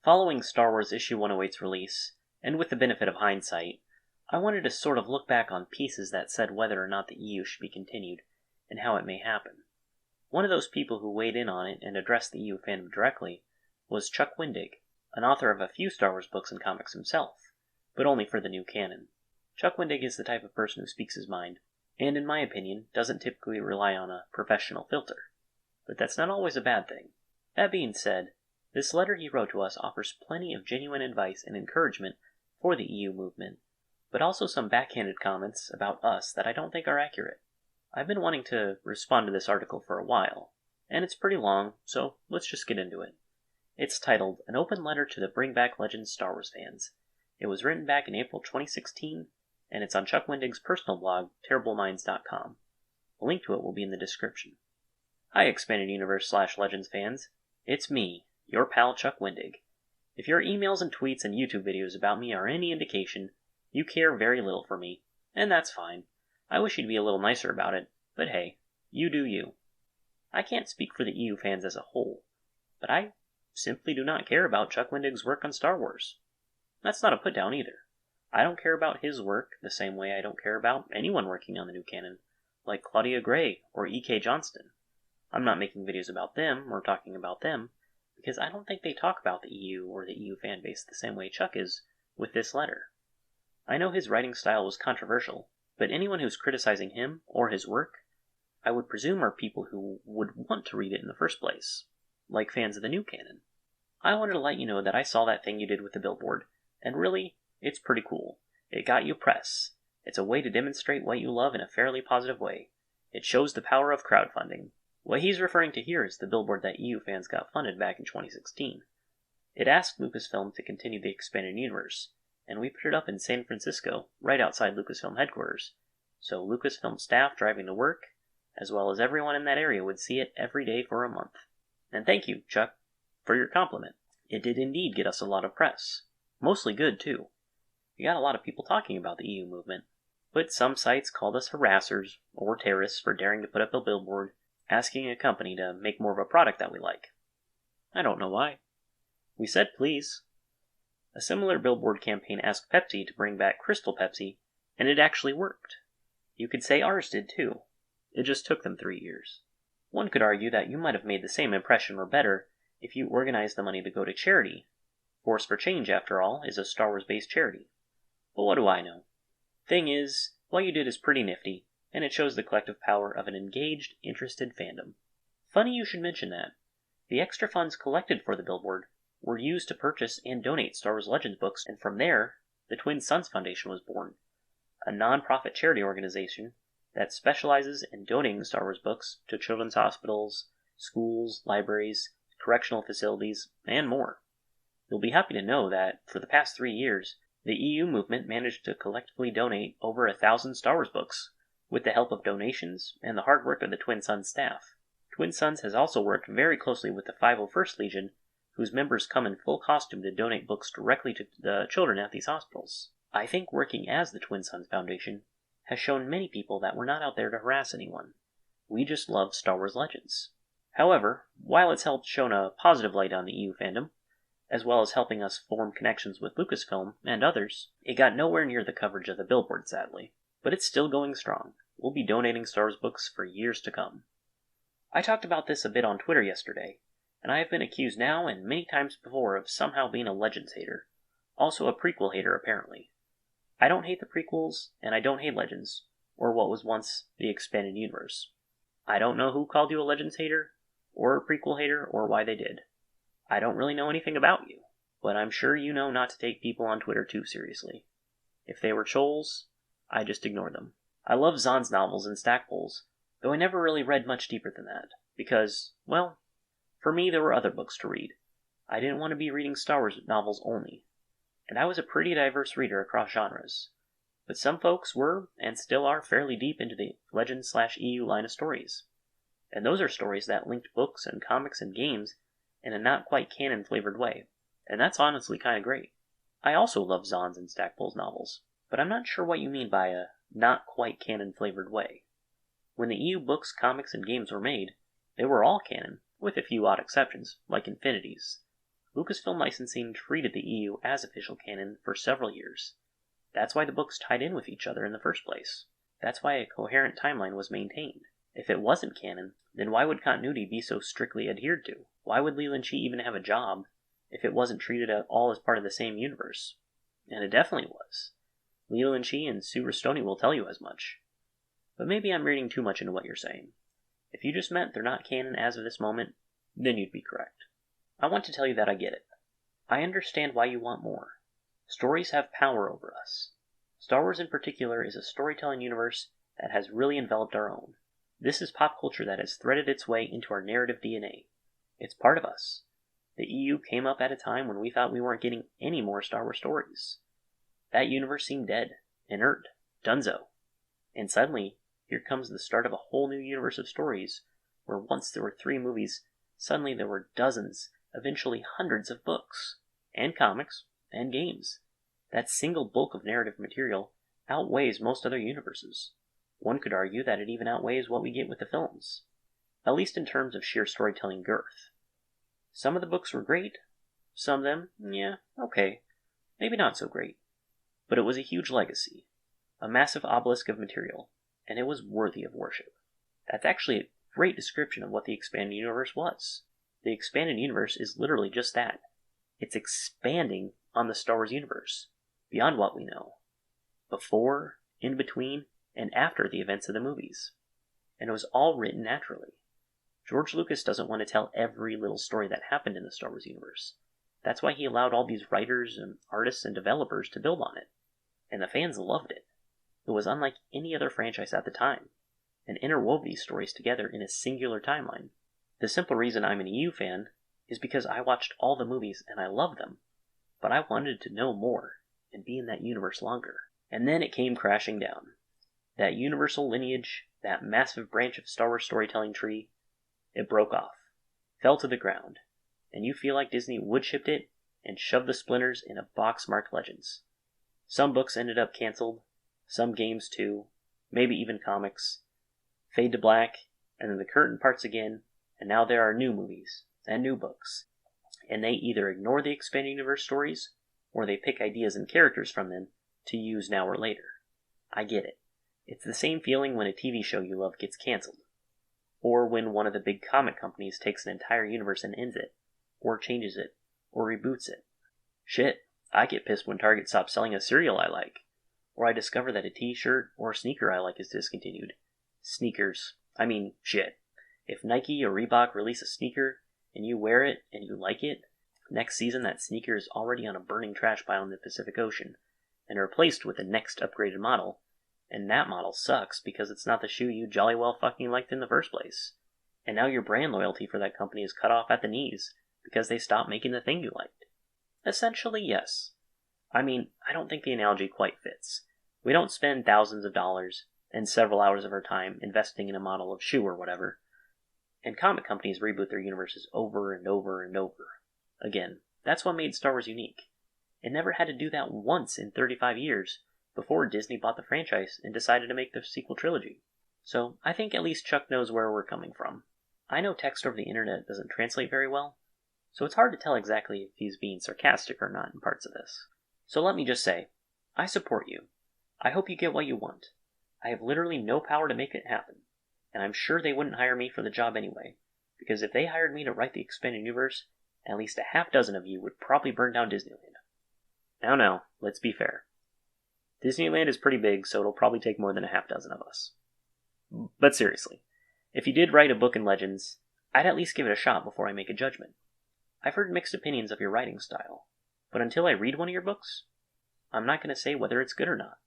Following Star Wars Issue 108's release, and with the benefit of hindsight, I wanted to sort of look back on pieces that said whether or not the EU should be continued, and how it may happen. One of those people who weighed in on it and addressed the EU fandom directly was Chuck Wendig, an author of a few Star Wars books and comics himself, but only for the new canon. Chuck Wendig is the type of person who speaks his mind, and in my opinion, doesn't typically rely on a professional filter. But that's not always a bad thing. That being said, this letter he wrote to us offers plenty of genuine advice and encouragement for the EU movement, but also some backhanded comments about us that I don't think are accurate. I've been wanting to respond to this article for a while, and it's pretty long, so let's just get into it. It's titled, An Open Letter to the Bring Back Legends Star Wars Fans. It was written back in April 2016, and it's on Chuck Wendig's personal blog, terribleminds.com. A link to it will be in the description. Hi, Expanded Universe/Legends fans. It's me, your pal Chuck Wendig. If your emails and tweets and YouTube videos about me are any indication, you care very little for me, and that's fine. I wish you'd be a little nicer about it, but hey, you do you. I can't speak for the EU fans as a whole, but I simply do not care about Chuck Wendig's work on Star Wars. That's not a put down either. I don't care about his work the same way I don't care about anyone working on the new canon, like Claudia Gray or E.K. Johnston. I'm not making videos about them or talking about them, because I don't think they talk about the EU or the EU fanbase the same way Chuck is with this letter. I know his writing style was controversial, but anyone who's criticizing him or his work, I would presume are people who would want to read it in the first place, like fans of the new canon. I wanted to let you know that I saw that thing you did with the billboard, and really, it's pretty cool. It got you press. It's a way to demonstrate what you love in a fairly positive way. It shows the power of crowdfunding. What he's referring to here is the billboard that EU fans got funded back in 2016. It asked Lucasfilm to continue the Expanded Universe, and we put it up in San Francisco, right outside Lucasfilm headquarters, so Lucasfilm staff driving to work, as well as everyone in that area would see it every day for a month. And thank you, Chuck, for your compliment. It did indeed get us a lot of press. Mostly good, too. We got a lot of people talking about the EU movement, but some sites called us harassers or terrorists for daring to put up a billboard asking a company to make more of a product that we like. I don't know why. We said please. A similar billboard campaign asked Pepsi to bring back Crystal Pepsi, and it actually worked. You could say ours did too. It just took them 3 years. One could argue that you might have made the same impression or better if you organized the money to go to charity. Force for Change, after all, is a Star Wars-based charity. But what do I know? Thing is, what you did is pretty nifty, and it shows the collective power of an engaged, interested fandom. Funny you should mention that. The extra funds collected for the billboard were used to purchase and donate Star Wars Legends books, and from there, the Twin Suns Foundation was born, a non-profit charity organization that specializes in donating Star Wars books to children's hospitals, schools, libraries, correctional facilities, and more. You'll be happy to know that, for the past 3 years, the EU movement managed to collectively donate over 1,000 Star Wars books, with the help of donations and the hard work of the Twin Suns staff. Twin Suns has also worked very closely with the 501st Legion, whose members come in full costume to donate books directly to the children at these hospitals. I think working as the Twin Suns Foundation has shown many people that we're not out there to harass anyone. We just love Star Wars Legends. However, while it's helped shone a positive light on the EU fandom, as well as helping us form connections with Lucasfilm and others, it got nowhere near the coverage of the billboard, sadly. But it's still going strong. We'll be donating Star Wars books for years to come. I talked about this a bit on Twitter yesterday, and I have been accused now and many times before of somehow being a Legends hater. Also a prequel hater, apparently. I don't hate the prequels, and I don't hate Legends, or what was once the Expanded Universe. I don't know who called you a Legends hater, or a prequel hater, or why they did. I don't really know anything about you, but I'm sure you know not to take people on Twitter too seriously. If they were trolls, I just ignore them. I love Zahn's novels and Stackpole's, though I never really read much deeper than that, because, well, for me there were other books to read. I didn't want to be reading Star Wars novels only, and I was a pretty diverse reader across genres. But some folks were, and still are, fairly deep into the Legends/EU line of stories. And those are stories that linked books and comics and games in a not-quite-canon flavored way, and that's honestly kind of great. I also love Zahn's and Stackpole's novels, but I'm not sure what you mean by a not-quite-canon flavored way. When the EU books, comics, and games were made, they were all canon, with a few odd exceptions, like Infinities. Lucasfilm Licensing treated the EU as official canon for several years. That's why the books tied in with each other in the first place. That's why a coherent timeline was maintained. If it wasn't canon, then why would continuity be so strictly adhered to? Why would Leland Chi even have a job if it wasn't treated at all as part of the same universe? And it definitely was. Leland Chi and Sue Rustoni will tell you as much. But maybe I'm reading too much into what you're saying. If you just meant they're not canon as of this moment, then you'd be correct. I want to tell you that I get it. I understand why you want more. Stories have power over us. Star Wars in particular is a storytelling universe that has really enveloped our own. This is pop culture that has threaded its way into our narrative DNA. It's part of us. The EU came up at a time when we thought we weren't getting any more Star Wars stories. That universe seemed dead, inert, donezo. And suddenly, here comes the start of a whole new universe of stories, where once there were 3 movies, suddenly there were dozens, eventually hundreds of books, and comics, and games. That single bulk of narrative material outweighs most other universes. One could argue that it even outweighs what we get with the films, at least in terms of sheer storytelling girth. Some of the books were great, some of them, yeah, okay, maybe not so great. But it was a huge legacy, a massive obelisk of material, and it was worthy of worship. That's actually a great description of what the expanded universe was. The expanded universe is literally just that. It's expanding on the Star Wars universe, beyond what we know, before, in between, and after the events of the movies. And it was all written naturally. George Lucas doesn't want to tell every little story that happened in the Star Wars universe. That's why he allowed all these writers and artists and developers to build on it. And the fans loved it. It was unlike any other franchise at the time, and interwove these stories together in a singular timeline. The simple reason I'm an EU fan is because I watched all the movies and I love them, but I wanted to know more and be in that universe longer. And then it came crashing down. That universal lineage, that massive branch of Star Wars storytelling tree, it broke off, fell to the ground, and you feel like Disney wood-chipped it and shoved the splinters in a box marked Legends. Some books ended up canceled, some games too, maybe even comics. Fade to black, and then the curtain parts again, and now there are new movies and new books. And they either ignore the expanded universe stories, or they pick ideas and characters from them to use now or later. I get it. It's the same feeling when a TV show you love gets canceled, or when one of the big comic companies takes an entire universe and ends it, or changes it, or reboots it. Shit, I get pissed when Target stops selling a cereal I like, or I discover that a t-shirt or sneaker I like is discontinued. Sneakers. I mean, shit. If Nike or Reebok release a sneaker, and you wear it, and you like it, next season that sneaker is already on a burning trash pile in the Pacific Ocean, and replaced with the next upgraded model, and that model sucks because it's not the shoe you jolly well fucking liked in the first place. And now your brand loyalty for that company is cut off at the knees because they stopped making the thing you liked. Essentially, yes. I mean, I don't think the analogy quite fits. We don't spend thousands of dollars and several hours of our time investing in a model of shoe or whatever. And comic companies reboot their universes over and over and over. Again, that's what made Star Wars unique. It never had to do that once in 35 years before Disney bought the franchise and decided to make the sequel trilogy. So I think at least Chuck knows where we're coming from. I know text over the internet doesn't translate very well, so it's hard to tell exactly if he's being sarcastic or not in parts of this. So let me just say, I support you. I hope you get what you want. I have literally no power to make it happen, and I'm sure they wouldn't hire me for the job anyway, because if they hired me to write the expanded universe, at least a half dozen of you would probably burn down Disneyland. Now, let's be fair. Disneyland is pretty big, so it'll probably take more than a half dozen of us. But seriously, if you did write a book in Legends, I'd at least give it a shot before I make a judgment. I've heard mixed opinions of your writing style, but until I read one of your books, I'm not going to say whether it's good or not.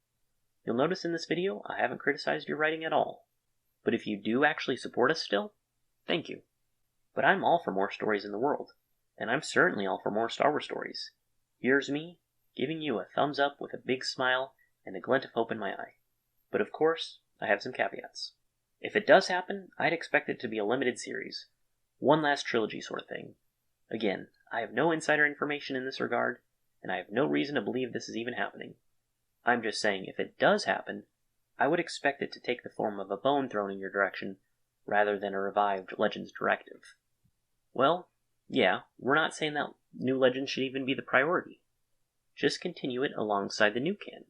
You'll notice in this video, I haven't criticized your writing at all. But if you do actually support us still, thank you. But I'm all for more stories in the world, and I'm certainly all for more Star Wars stories. Here's me, giving you a thumbs up with a big smile and a glint of hope in my eye. But of course, I have some caveats. If it does happen, I'd expect it to be a limited series. One last trilogy sort of thing. Again, I have no insider information in this regard, and I have no reason to believe this is even happening. I'm just saying, if it does happen, I would expect it to take the form of a bone thrown in your direction, rather than a revived Legends directive. Well, yeah, we're not saying that new legends should even be the priority. Just continue it alongside the new canon.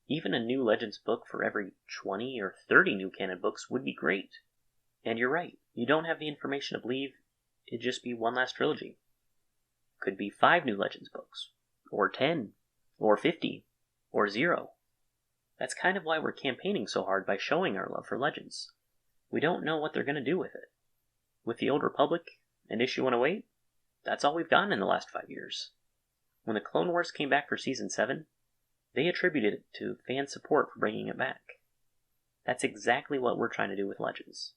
Even a new Legends book for every 20 or 30 new canon books would be great. And you're right, you don't have the information to believe it'd just be one last trilogy. Could be 5 new Legends books, or 10, or 50, or 0. That's kind of why we're campaigning so hard by showing our love for Legends. We don't know what they're going to do with it. With the Old Republic and issue 108, that's all we've gotten in the last 5 years. When the Clone Wars came back for Season 7, they attributed it to fan support for bringing it back. That's exactly what we're trying to do with Legends.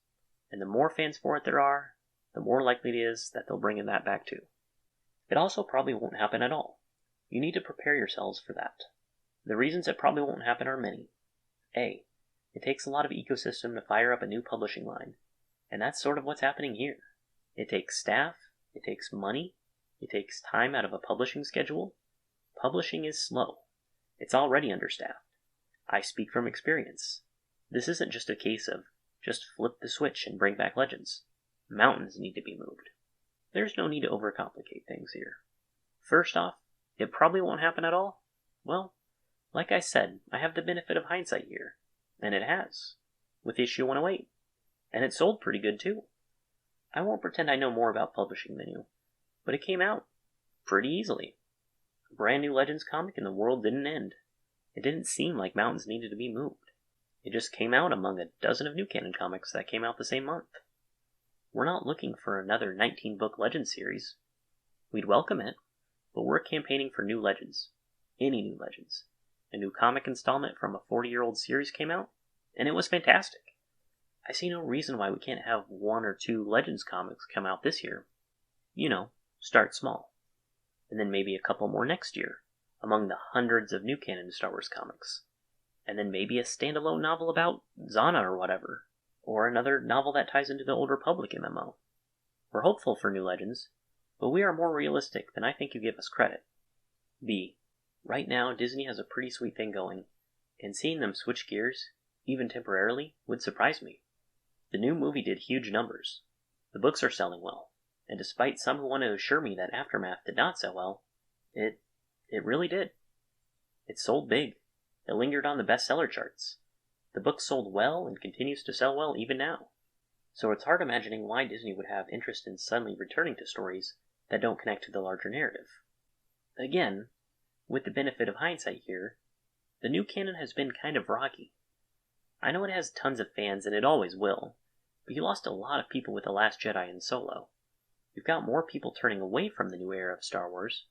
And the more fans for it there are, the more likely it is that they'll bring that back too. It also probably won't happen at all. You need to prepare yourselves for that. The reasons it probably won't happen are many. A. It takes a lot of ecosystem to fire up a new publishing line, and that's sort of what's happening here. It takes staff, it takes money, it takes time out of a publishing schedule. Publishing is slow. It's already understaffed. I speak from experience. This isn't just a case of just flip the switch and bring back Legends. Mountains need to be moved. There's no need to overcomplicate things here. First off, it probably won't happen at all. Well, like I said, I have the benefit of hindsight here, and it has, with issue 108, and it sold pretty good too. I won't pretend I know more about publishing than you, but it came out pretty easily. A brand new Legends comic and the world didn't end. It didn't seem like mountains needed to be moved. It just came out among a dozen of new canon comics that came out the same month. We're not looking for another 19-book Legends series. We'd welcome it, but we're campaigning for new Legends. Any new Legends. A new comic installment from a 40-year-old series came out, and it was fantastic. I see no reason why we can't have 1 or 2 Legends comics come out this year. You know, start small. And then maybe a couple more next year, among the hundreds of new canon Star Wars comics. And then maybe a standalone novel about Zana or whatever, or another novel that ties into the Old Republic MMO. We're hopeful for new Legends, but we are more realistic than I think you give us credit. B. Right now, Disney has a pretty sweet thing going, and seeing them switch gears, even temporarily, would surprise me. The new movie did huge numbers. The books are selling well, and despite some who want to assure me that Aftermath did not sell well, it really did. It sold big. It lingered on the bestseller charts. The book sold well and continues to sell well even now. So it's hard imagining why Disney would have interest in suddenly returning to stories that don't connect to the larger narrative. Again, with the benefit of hindsight here, the new canon has been kind of rocky. I know it has tons of fans and it always will, but you lost a lot of people with The Last Jedi and Solo. You've got more people turning away from the new era of Star Wars,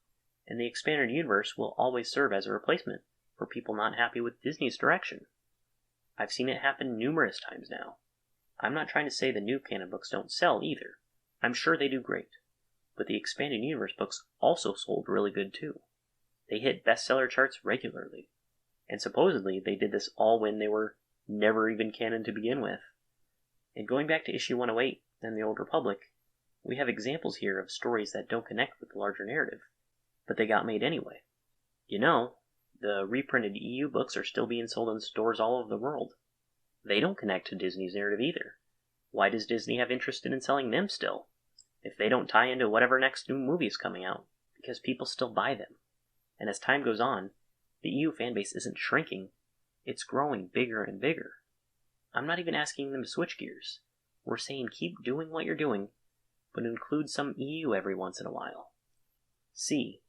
and the expanded universe will always serve as a replacement for people not happy with Disney's direction. I've seen it happen numerous times now. I'm not trying to say the new canon books don't sell either. I'm sure they do great. But the expanded universe books also sold really good too. They hit bestseller charts regularly. And supposedly they did this all when they were never even canon to begin with. And going back to issue 108 and the Old Republic, we have examples here of stories that don't connect with the larger narrative, but they got made anyway. You know, the reprinted EU books are still being sold in stores all over the world. They don't connect to Disney's narrative either. Why does Disney have interest in selling them still, if they don't tie into whatever next new movie is coming out? Because people still buy them. And as time goes on, the EU fanbase isn't shrinking, it's growing bigger and bigger. I'm not even asking them to switch gears. We're saying keep doing what you're doing, but include some EU every once in a while. C.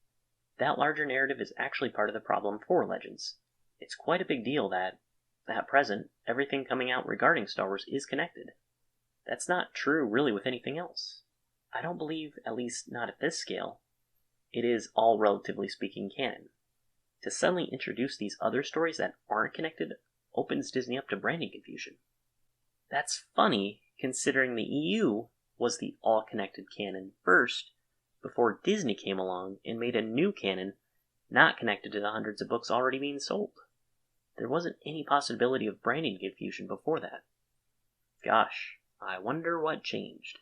That larger narrative is actually part of the problem for Legends. It's quite a big deal that, at present, everything coming out regarding Star Wars is connected. That's not true really with anything else. I don't believe, at least not at this scale, it is all relatively speaking canon. To suddenly introduce these other stories that aren't connected opens Disney up to branding confusion. That's funny, considering the EU was the all-connected canon first, before Disney came along and made a new canon not connected to the hundreds of books already being sold. There wasn't any possibility of branding confusion before that. Gosh, I wonder what changed.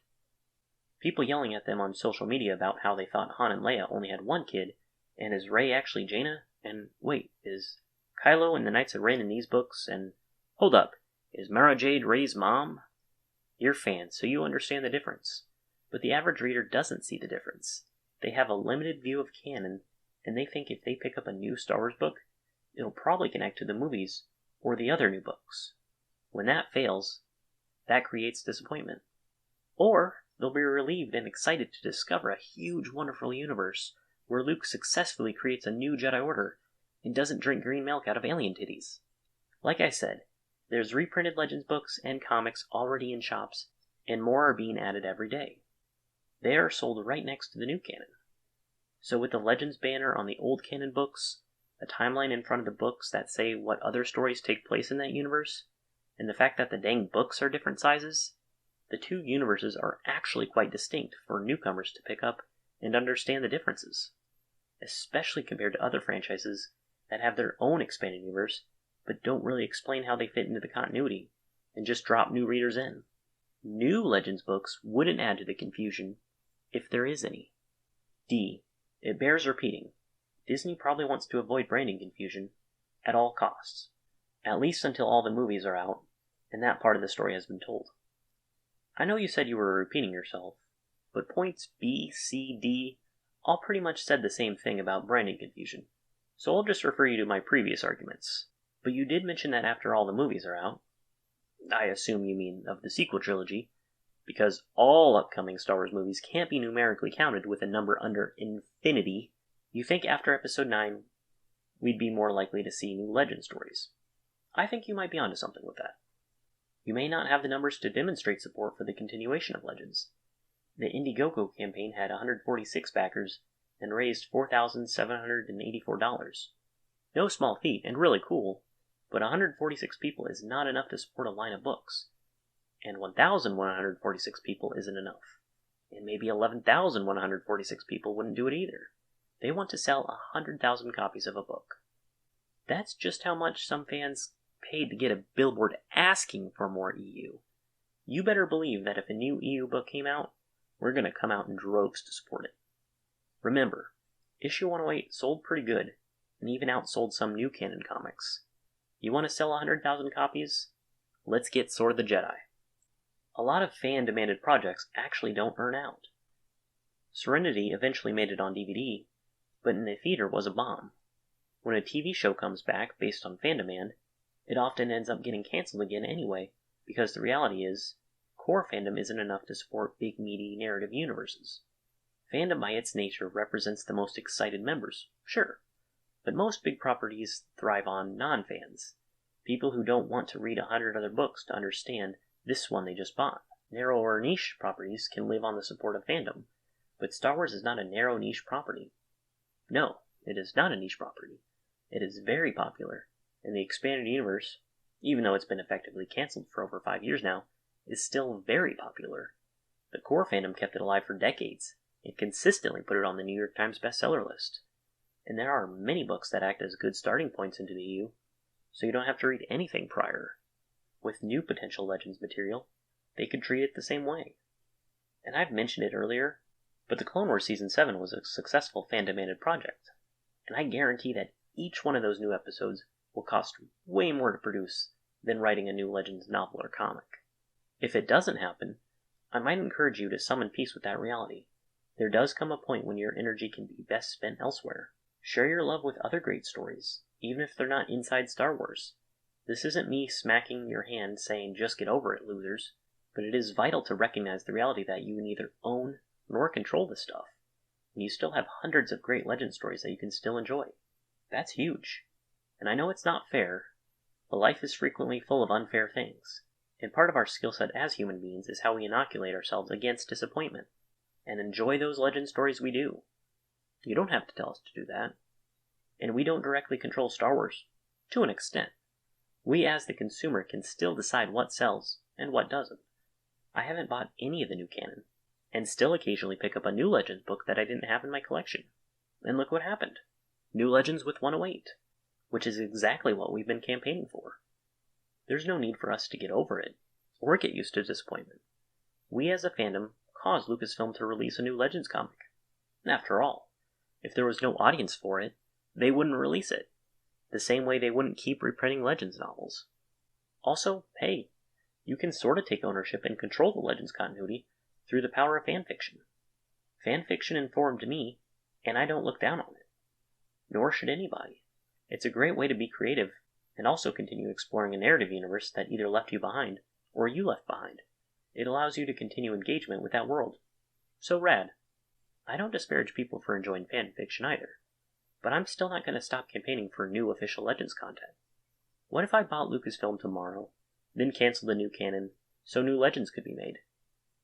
People yelling at them on social media about how they thought Han and Leia only had one kid, and is Rey actually Jaina? And wait, is Kylo and the Knights of Ren in these books? And hold up, is Mara Jade Rey's mom? You're fans, so you understand the difference. But the average reader doesn't see the difference. They have a limited view of canon, and they think if they pick up a new Star Wars book, it'll probably connect to the movies or the other new books. When that fails, that creates disappointment. Or they'll be relieved and excited to discover a huge, wonderful universe where Luke successfully creates a new Jedi Order and doesn't drink green milk out of alien titties. Like I said, there's reprinted Legends books and comics already in shops, and more are being added every day. They are sold right next to the new canon. So with the Legends banner on the old canon books, a timeline in front of the books that say what other stories take place in that universe, and the fact that the dang books are different sizes, the two universes are actually quite distinct for newcomers to pick up and understand the differences, especially compared to other franchises that have their own expanded universe but don't really explain how they fit into the continuity and just drop new readers in. New Legends books wouldn't add to the confusion, if there is any. D. It bears repeating. Disney probably wants to avoid branding confusion at all costs, at least until all the movies are out and that part of the story has been told. I know you said you were repeating yourself, but points B, C, D all pretty much said the same thing about branding confusion, so I'll just refer you to my previous arguments. But you did mention that after all the movies are out, I assume you mean of the sequel trilogy, because all upcoming Star Wars movies can't be numerically counted with a number under infinity, you think after Episode 9 we'd be more likely to see new Legend stories. I think you might be onto something with that. You may not have the numbers to demonstrate support for the continuation of Legends. The Indiegogo campaign had 146 backers and raised $4,784. No small feat, and really cool, but 146 people is not enough to support a line of books. And 1,146 people isn't enough. And maybe 11,146 people wouldn't do it either. They want to sell 100,000 copies of a book. That's just how much some fans paid to get a billboard asking for more EU. You better believe that if a new EU book came out, we're going to come out in droves to support it. Remember, issue 108 sold pretty good, and even outsold some new canon comics. You want to sell 100,000 copies? Let's get Sword of the Jedi. A lot of fan-demanded projects actually don't earn out. Serenity eventually made it on DVD, but in the theater was a bomb. When a TV show comes back based on fan demand, it often ends up getting cancelled again anyway, because the reality is, core fandom isn't enough to support big meaty narrative universes. Fandom by its nature represents the most excited members, sure, but most big properties thrive on non-fans, people who don't want to read 100 other books to understand this one they just bought. Narrow or niche properties can live on the support of fandom, but Star Wars is not a narrow niche property. No, it is not a niche property. It is very popular, and the expanded universe, even though it's been effectively cancelled for over 5 years now, is still very popular. The core fandom kept it alive for decades, and consistently put it on the New York Times bestseller list. And there are many books that act as good starting points into the EU, so you don't have to read anything prior. With new potential Legends material, they could treat it the same way. And I've mentioned it earlier, but the Clone Wars Season 7 was a successful fan-demanded project, and I guarantee that each one of those new episodes will cost way more to produce than writing a new Legends novel or comic. If it doesn't happen, I might encourage you to summon peace with that reality. There does come a point when your energy can be best spent elsewhere. Share your love with other great stories, even if they're not inside Star Wars. This isn't me smacking your hand saying just get over it, losers, but it is vital to recognize the reality that you neither own nor control this stuff, and you still have hundreds of great Legend stories that you can still enjoy. That's huge. And I know it's not fair, but life is frequently full of unfair things, and part of our skill set as human beings is how we inoculate ourselves against disappointment, and enjoy those Legend stories we do. You don't have to tell us to do that. And we don't directly control Star Wars, to an extent. We as the consumer can still decide what sells and what doesn't. I haven't bought any of the new canon, and still occasionally pick up a new Legends book that I didn't have in my collection. And look what happened. New Legends with 108, which is exactly what we've been campaigning for. There's no need for us to get over it, or get used to disappointment. We as a fandom caused Lucasfilm to release a new Legends comic. After all, if there was no audience for it, they wouldn't release it, the same way they wouldn't keep reprinting Legends novels. Also, hey, you can sort of take ownership and control the Legends continuity through the power of fanfiction. Fanfiction informed me, and I don't look down on it. Nor should anybody. It's a great way to be creative and also continue exploring a narrative universe that either left you behind or you left behind. It allows you to continue engagement with that world. So rad. I don't disparage people for enjoying fanfiction either, but I'm still not going to stop campaigning for new official Legends content. What if I bought Lucasfilm tomorrow, then canceled the new canon so new Legends could be made?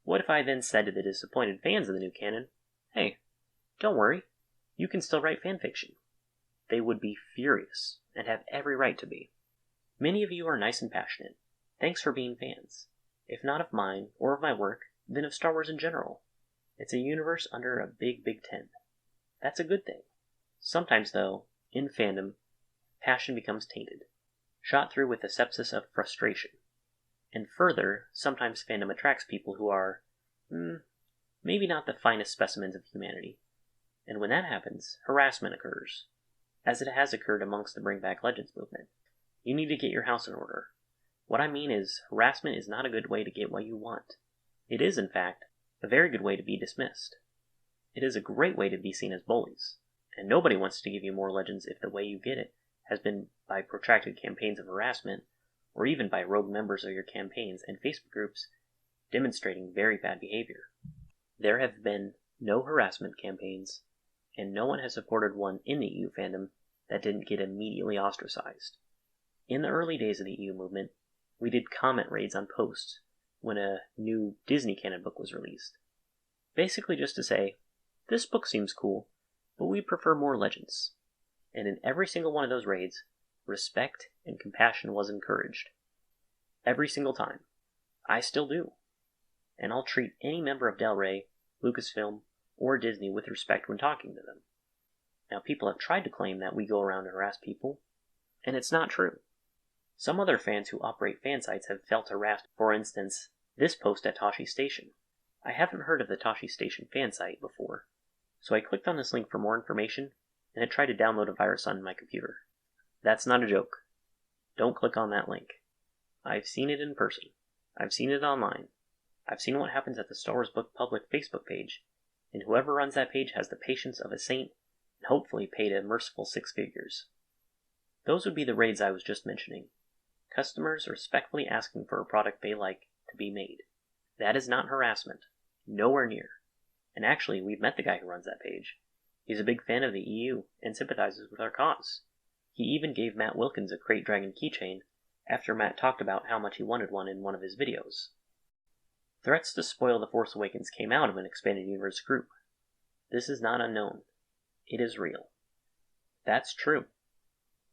What if I then said to the disappointed fans of the new canon, hey, don't worry, you can still write fanfiction? They would be furious, and have every right to be. Many of you are nice and passionate. Thanks for being fans. If not of mine, or of my work, then of Star Wars in general. It's a universe under a big, big tent. That's a good thing. Sometimes, though, in fandom, passion becomes tainted, shot through with the sepsis of frustration. And further, sometimes fandom attracts people who are, maybe not the finest specimens of humanity. And when that happens, harassment occurs, as it has occurred amongst the Bring Back Legends movement. You need to get your house in order. What I mean is, harassment is not a good way to get what you want. It is, in fact, a very good way to be dismissed. It is a great way to be seen as bullies, and nobody wants to give you more Legends if the way you get it has been by protracted campaigns of harassment, or even by rogue members of your campaigns and Facebook groups demonstrating very bad behavior. There have been no harassment campaigns, and no one has supported one in the EU fandom that didn't get immediately ostracized. In the early days of the EU movement, we did comment raids on posts when a new Disney canon book was released. Basically just to say, this book seems cool, but we prefer more Legends. And in every single one of those raids, respect and compassion was encouraged. Every single time. I still do. And I'll treat any member of Del Rey, Lucasfilm, or Disney with respect when talking to them. Now, people have tried to claim that we go around and harass people, and it's not true. Some other fans who operate fan sites have felt harassed, for instance, this post at Tashi Station. I haven't heard of the Tashi Station fan site before, so I clicked on this link for more information, and it tried to download a virus on my computer. That's not a joke. Don't click on that link. I've seen it in person. I've seen it online. I've seen what happens at the Star Wars Book Public Facebook page, and whoever runs that page has the patience of a saint and hopefully paid a merciful 6 figures. Those would be the raids I was just mentioning. Customers respectfully asking for a product they like to be made. That is not harassment. Nowhere near. And actually, we've met the guy who runs that page. He's a big fan of the EU and sympathizes with our cause. He even gave Matt Wilkins a Crate Dragon keychain after Matt talked about how much he wanted one in one of his videos. Threats to spoil The Force Awakens came out of an expanded universe group. This is not unknown. It is real. That's true.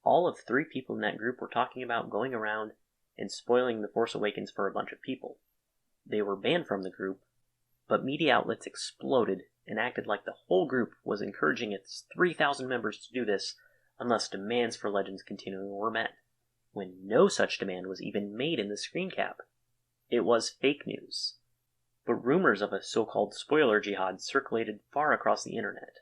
All of 3 people in that group were talking about going around and spoiling The Force Awakens for a bunch of people. They were banned from the group, but media outlets exploded and acted like the whole group was encouraging its 3,000 members to do this unless demands for Legends continuing were met, when no such demand was even made in the screen cap. It was fake news. But rumors of a so-called Spoiler Jihad circulated far across the internet.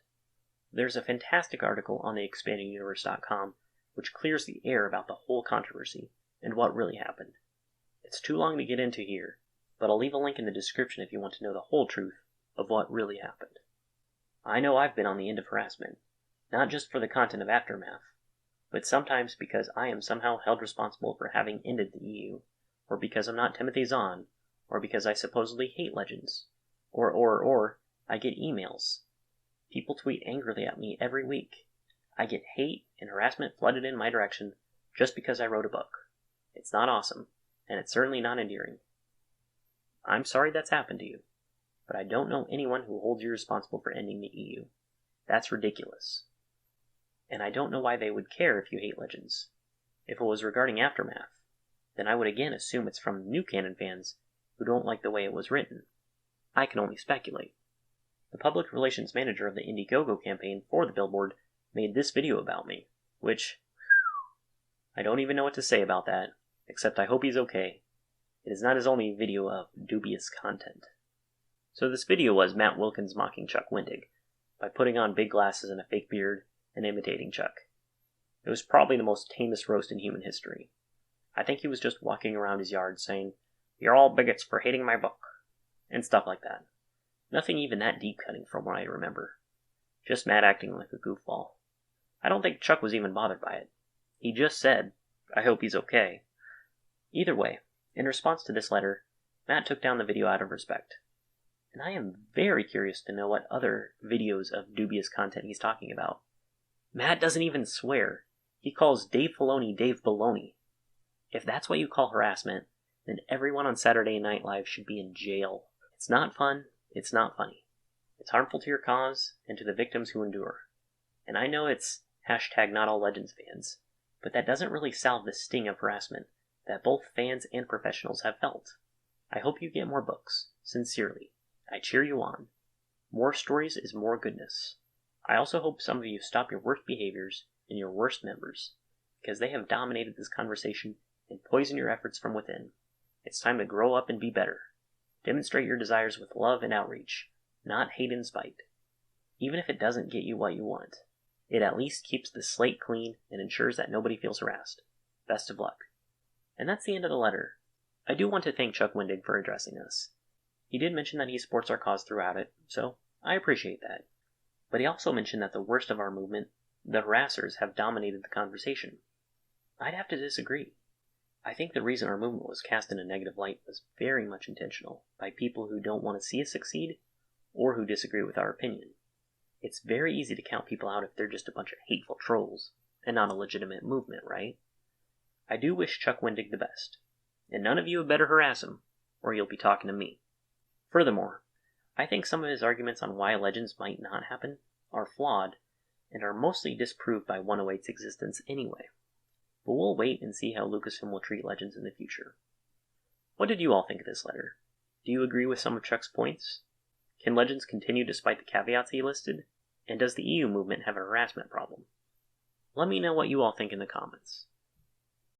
There's a fantastic article on the expandinguniverse.com which clears the air about the whole controversy and what really happened. It's too long to get into here, but I'll leave a link in the description if you want to know the whole truth of what really happened. I know I've been on the end of harassment, not just for the content of Aftermath, but sometimes because I am somehow held responsible for having ended the EU, or because I'm not Timothy Zahn, or because I supposedly hate Legends, or I get emails. People tweet angrily at me every week. I get hate and harassment flooded in my direction just because I wrote a book. It's not awesome, and it's certainly not endearing. I'm sorry that's happened to you, but I don't know anyone who holds you responsible for ending the EU. That's ridiculous. And I don't know why they would care if you hate Legends. If it was regarding Aftermath, then I would again assume it's from new canon fans who don't like the way it was written. I can only speculate. The public relations manager of the Indiegogo campaign for the billboard made this video about me, which, I don't even know what to say about that, except I hope he's okay. It is not his only video of dubious content. So this video was Matt Wilkins mocking Chuck Wendig by putting on big glasses and a fake beard and imitating Chuck. It was probably the most tamest roast in human history. I think he was just walking around his yard saying, "You're all bigots for hating my book," and stuff like that. Nothing even that deep-cutting from what I remember. Just Matt acting like a goofball. I don't think Chuck was even bothered by it. He just said, "I hope he's okay." Either way, in response to this letter, Matt took down the video out of respect. And I am very curious to know what other videos of dubious content he's talking about. Matt doesn't even swear. He calls Dave Filoni Dave Baloney. If that's what you call harassment, then everyone on Saturday Night Live should be in jail. It's not fun, it's not funny. It's harmful to your cause and to the victims who endure. And I know it's #NotAllLegendsFans, but that doesn't really salve the sting of harassment that both fans and professionals have felt. I hope you get more books. Sincerely, I cheer you on. More stories is more goodness. I also hope some of you stop your worst behaviors and your worst members, because they have dominated this conversation and poisoned your efforts from within. It's time to grow up and be better. Demonstrate your desires with love and outreach, not hate and spite. Even if it doesn't get you what you want, it at least keeps the slate clean and ensures that nobody feels harassed. Best of luck. And that's the end of the letter. I do want to thank Chuck Wendig for addressing us. He did mention that he supports our cause throughout it, so I appreciate that. But he also mentioned that the worst of our movement, the harassers, have dominated the conversation. I'd have to disagree. I think the reason our movement was cast in a negative light was very much intentional by people who don't want to see us succeed or who disagree with our opinion. It's very easy to count people out if they're just a bunch of hateful trolls and not a legitimate movement, right? I do wish Chuck Wendig the best, and none of you had better harass him, or you'll be talking to me. Furthermore, I think some of his arguments on why Legends might not happen are flawed and are mostly disproved by 108's existence anyway. But we'll wait and see how Lucasfilm will treat Legends in the future. What did you all think of this letter? Do you agree with some of Chuck's points? Can Legends continue despite the caveats he listed? And does the EU movement have a harassment problem? Let me know what you all think in the comments.